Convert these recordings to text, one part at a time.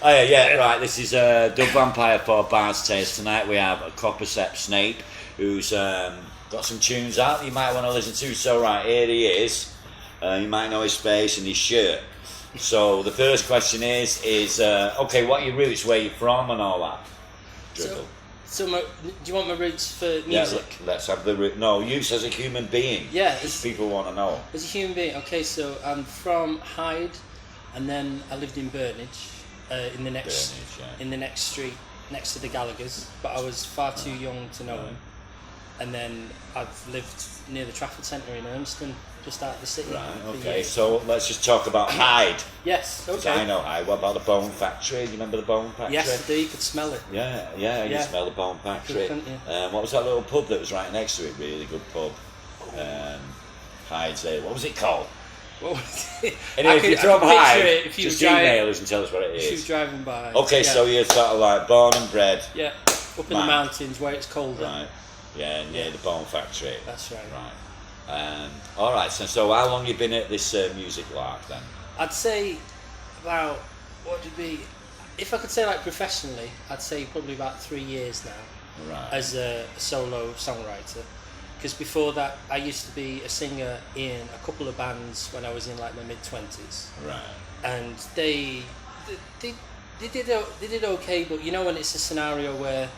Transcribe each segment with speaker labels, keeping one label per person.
Speaker 1: Oh yeah, right. This is Dub Vampire for Bard's Taste. Tonight we have a COPPERSTEP Snape, who's got some tunes out you might want to listen to. So right, here he is. You might know his face and his shirt. So the first question is okay, what are your roots, where you're from and all that? Dribble.
Speaker 2: So do you want my roots for music?
Speaker 1: Yeah, let's have the root. No, you as a human being.
Speaker 2: Yeah.
Speaker 1: People want to know.
Speaker 2: As a human being, okay, so I'm from Hyde, and then I lived in Burnage, in the next street, next to the Gallaghers, but I was far too young to know him. And then I've lived near the Trafford Centre in Urmston, just out of the city.
Speaker 1: Right, okay, so let's just talk about Hyde.
Speaker 2: Yes, okay.
Speaker 1: I know Hyde. What about the Bone Factory? Do you remember the Bone Factory?
Speaker 2: Yes, I do. You could smell it.
Speaker 1: Yeah, you smell the Bone Factory.
Speaker 2: What
Speaker 1: was that little pub that was right next to it? Really good pub. Hyde's there. What was it called?
Speaker 2: What was it?
Speaker 1: Anyway, if you're from Hyde, just email us and tell us what it is.
Speaker 2: If you were driving by.
Speaker 1: Okay, so you're sort of like born and bred.
Speaker 2: Yeah, up in the mountains where it's colder.
Speaker 1: Right. Yeah, near the Bone Factory.
Speaker 2: That's right.
Speaker 1: Right. All right. So how long you been at this music lark then?
Speaker 2: I'd say about if I could say like professionally, I'd say probably about 3 years now.
Speaker 1: Right.
Speaker 2: As a solo songwriter, because before that I used to be a singer in a couple of bands when I was in like my mid-20s.
Speaker 1: Right. And
Speaker 2: they did okay, but you know when it's a scenario where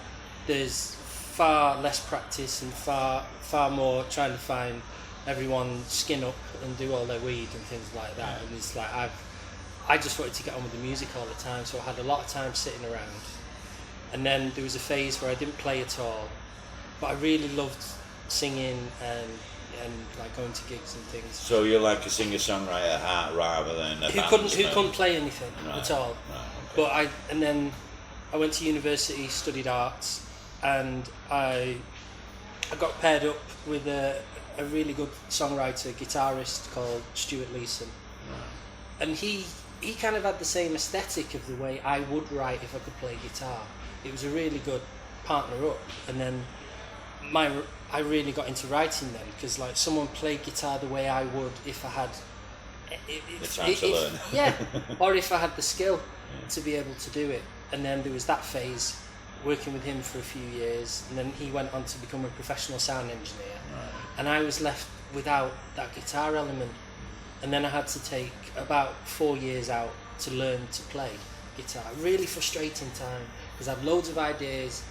Speaker 2: there's far less practice and far more trying to find everyone skin up and do all their weed and things like that, and it's like I just wanted to get on with the music all the time, so I had a lot of time sitting around. And then there was a phase where I didn't play at all, but I really loved singing and like going to gigs and things.
Speaker 1: So you're like a singer-songwriter at heart rather than a
Speaker 2: who couldn't play anything at all.
Speaker 1: Right, okay.
Speaker 2: But then I went to university, studied arts, and I got paired up with a really good songwriter, guitarist called Stuart Leeson. Right. And he kind of had the same aesthetic of the way I would write if I could play guitar. It was a really good partner up, and then I really got into writing then, because like someone played guitar the way I would if I had
Speaker 1: the time to learn.
Speaker 2: Yeah, or if I had the skill to be able to do it. And then there was that phase, working with him for a few years, and then he went on to become a professional sound engineer. Right. And I was left without that guitar element, and then I had to take about 4 years out to learn to play guitar. Really frustrating time, because I had loads of ideas.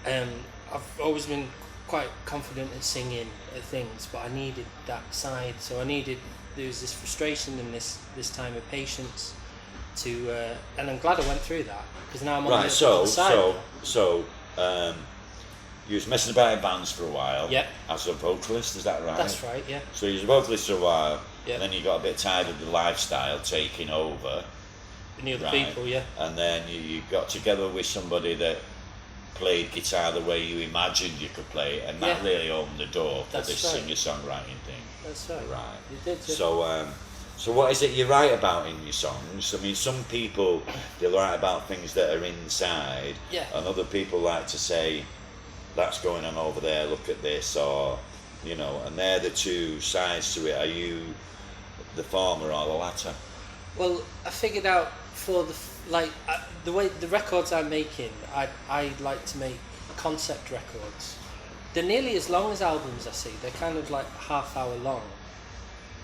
Speaker 2: I've always been quite confident at singing at things, but I needed that side, so there was this frustration and this time of patience and I'm glad I went through that, because now I'm on the other side.
Speaker 1: So you was messing about in bands for a while.
Speaker 2: Yeah.
Speaker 1: As a vocalist, is that right?
Speaker 2: That's right. Yeah.
Speaker 1: So you was a vocalist for a while.
Speaker 2: Yeah.
Speaker 1: And then you got a bit tired of the lifestyle taking over.
Speaker 2: The other people, yeah.
Speaker 1: And then you got together with somebody that played guitar the way you imagined you could play it, and that really opened the door for this singer-songwriting thing.
Speaker 2: That's right.
Speaker 1: Right.
Speaker 2: You did.
Speaker 1: Yeah. So what is it you write about in your songs? I mean, some people, they write about things that are inside, and other people like to say, that's going on over there, look at this, or, and they're the two sides to it. Are you the former or the latter?
Speaker 2: Well, I figured out for the way the records I'm making, I like to make concept records. They're nearly as long as albums, I see. They're kind of like half-hour long.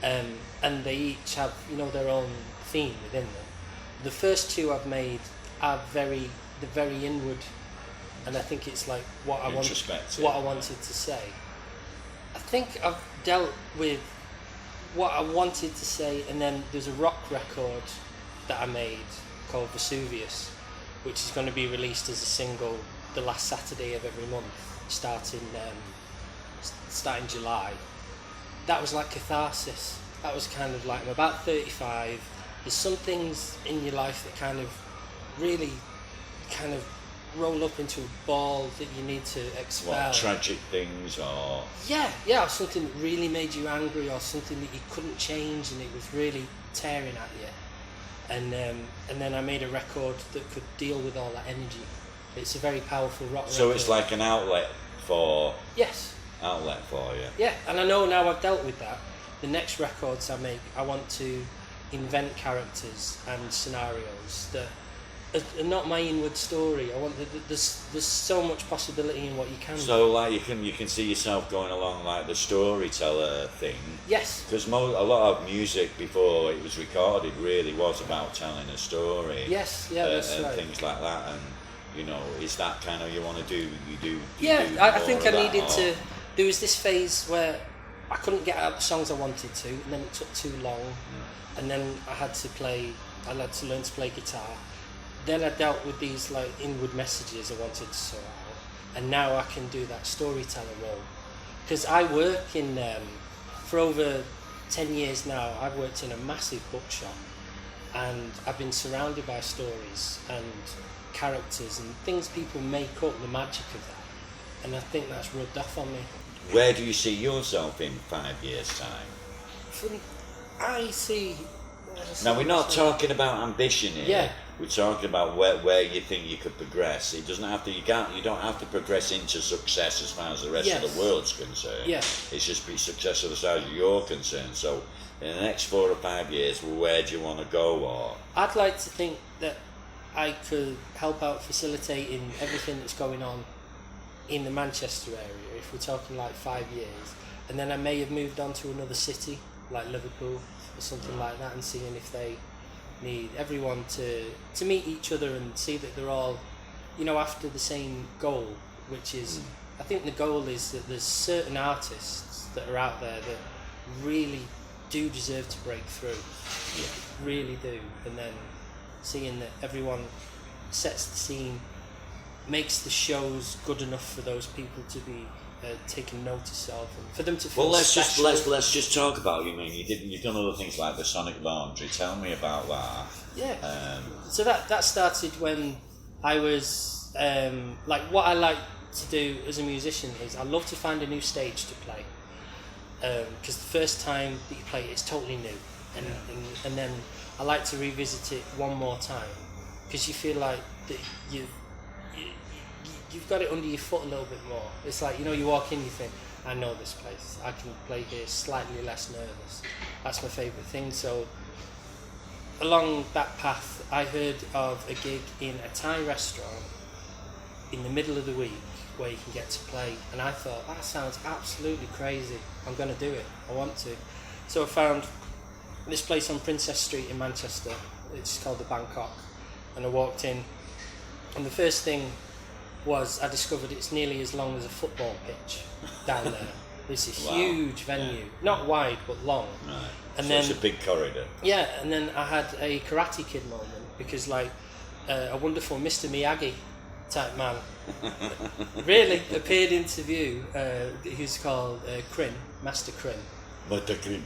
Speaker 2: And they each have, their own theme within them. The first two I've made are very inward, and I think it's like what I wanted to say. I think I've dealt with what I wanted to say, and then there's a rock record that I made called Vesuvius, which is going to be released as a single the last Saturday of every month, starting July. That was like catharsis. That was kind of like, I'm about 35. There's some things in your life that kind of really kind of roll up into a ball that you need to expel.
Speaker 1: What, tragic things or?
Speaker 2: Yeah, or something that really made you angry, or something that you couldn't change and it was really tearing at you. And then I made a record that could deal with all that energy. It's a very powerful rock record.
Speaker 1: So it's like an outlet for...
Speaker 2: Yes.
Speaker 1: Outlet for you.
Speaker 2: Yeah, and I know now I've dealt with that. The next records I make, I want to invent characters and scenarios that not my inward story. I want there's so much possibility in what you can do.
Speaker 1: So like you can see yourself going along like the storyteller thing.
Speaker 2: Yes.
Speaker 1: Because a lot of music before it was recorded really was about telling a story.
Speaker 2: Yes, yeah, that's
Speaker 1: and
Speaker 2: right.
Speaker 1: things like that. And you know, is that kind of you want to do?
Speaker 2: I think I needed to. There was this phase where I couldn't get out the songs I wanted to, and then it took too long, and then I had to learn to play guitar. Then I dealt with these like inward messages I wanted to sort out, and now I can do that storyteller role. Because I work in for over 10 years now. I've worked in a massive bookshop, and I've been surrounded by stories and characters and things people make up, the magic of that, and I think that's rubbed off on me.
Speaker 1: Where do you see yourself in 5 years' time?
Speaker 2: Funny, I see.
Speaker 1: Now we're not talking about ambition here.
Speaker 2: Yeah.
Speaker 1: We're talking about where you think you could progress. It doesn't have to. You don't have to progress into success as far as the rest of the world's concerned.
Speaker 2: Yeah.
Speaker 1: It's just be success as far as you're concerned. So in the next 4 or 5 years, where do you want to go? Or
Speaker 2: I'd like to think that I could help out facilitating everything that's going on in the Manchester area, if we're talking like 5 years, and then I may have moved on to another city like Liverpool or something like that, and seeing if they need everyone to meet each other and see that they're all, you know, after the same goal, which is, I think the goal is that there's certain artists that are out there that really do deserve to break through, really do, and then seeing that everyone sets the scene, makes the shows good enough for those people to be taken notice of, and for them to feel
Speaker 1: let's
Speaker 2: special.
Speaker 1: let's just talk about you've done other things like the Sonic Laundry. Tell me about that.
Speaker 2: Yeah. So that started when I was like, what I like to do as a musician is I love to find a new stage to play, because the first time that you play it's totally new, and then I like to revisit it one more time, because you feel like that you've got it under your foot a little bit more. It's like, you know, you walk in, you think, I know this place, I can play here slightly less nervous. That's my favourite thing. So along that path I heard of a gig in a Thai restaurant in the middle of the week where you can get to play, and I thought, that sounds absolutely crazy, I'm going to do it, I want to. So I found this place on Princess Street in Manchester, it's called the Bangkok, and I walked in, and the first thing was I discovered it's nearly as long as a football pitch down there. It's a huge venue, not wide but long.
Speaker 1: Right.
Speaker 2: And
Speaker 1: so
Speaker 2: then,
Speaker 1: it's a big corridor.
Speaker 2: Yeah, and then I had a Karate Kid moment, because like a wonderful Mr. Miyagi type man really appeared into view. He's called Krin, Master Krin.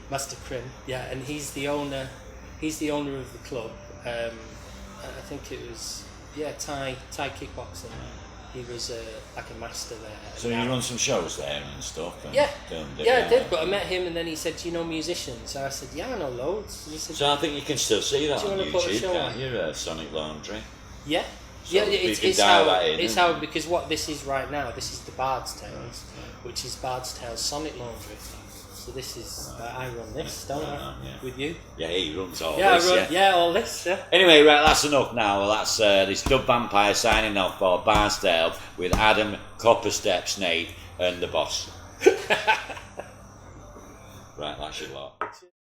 Speaker 2: Master Krin, yeah, and he's the owner of the club. I think it was Thai kickboxing. He was like a master there.
Speaker 1: So you run some shows there and stuff? And
Speaker 2: I did, but I met him and then he said, do you know musicians? So I said, yeah, I know loads. And he said,
Speaker 1: so I think you can still see that on YouTube, can't
Speaker 2: on?
Speaker 1: you? Sonic Laundry.
Speaker 2: Yeah.
Speaker 1: So
Speaker 2: it's how, because what this is right now, this is the Bard's Tales, which is Bard's Tales Sonic Laundry. So this is, I run this, don't I? With you?
Speaker 1: Yeah, he runs all
Speaker 2: this. All this, yeah.
Speaker 1: Anyway, right, that's enough now. Well, that's this Dub Vampire signing off for Barnsdale with Adam, COPPERSTEP, Snape, and the boss. Right, that's your lot.